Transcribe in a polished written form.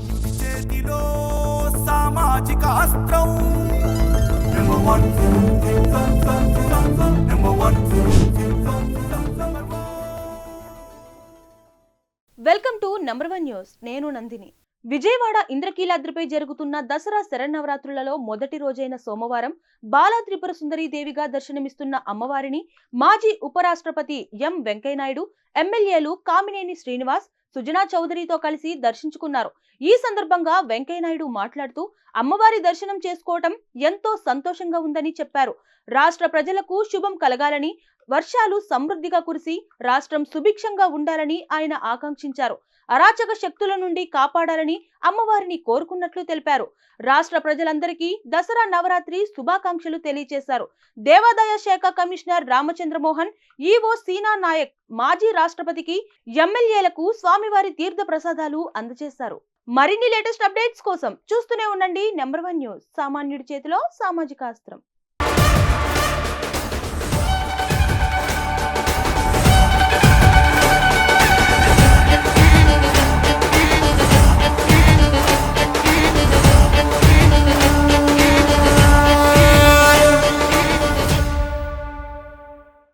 సామాన్యుడి చేతిలో సామాజిక అస్త్రం number one number one. Welcome to number 1 news. నేను నందిని. విజయవాడ ఇంద్రకీలాద్రిపై జరుగుతున్న దసరా శరన్నవరాత్రులలో మొదటి రోజైన సోమవారం బాలా త్రిపుర సుందరీ దేవిగా దర్శనమిస్తున్న అమ్మవారిని మాజీ ఉపరాష్ట్రపతి ఎం వెంకయ్యనాయుడు, ఎమ్మెల్యేలు కామినేని శ్రీనివాస్, సుజనా చౌదరితో కలిసి దర్శించుకున్నారు. ఈ సందర్భంగా వెంకయ్యనాయుడు మాట్లాడుతూ అమ్మవారి దర్శనం చేసుకోవటం ఎంతో సంతోషంగా ఉందని చెప్పారు. రాష్ట్ర ప్రజలకు శుభం కలగాలని, వర్షాలు సమృద్ధిగా కురిసి రాష్ట్రం సుభిక్షంగా ఉండాలని ఆయన ఆకాంక్షించారు. అరాచక శక్తుల నుండి కాపాడాలని అమ్మవారిని కోరుకున్నట్లు తెలిపారు. రాష్ట్ర ప్రజలందరికీ దసరా నవరాత్రి శుభాకాంక్షలు తెలియజేశారు. దేవాదాయ శాఖ కమిషనర్ రామచంద్రమోహన్, ఈవో సీనా నాయక్ మాజీ రాష్ట్రపతికి, ఎమ్మెల్యేలకు స్వామివారి తీర్థ ప్రసాదాలు అందజేశారు. మరిన్ని లేటెస్ట్ అప్డేట్స్ కోసం చూస్తూనే ఉండండి నంబర్ 1 న్యూస్. సామాన్యుడి చేతిలో సామాజిక అస్త్రం.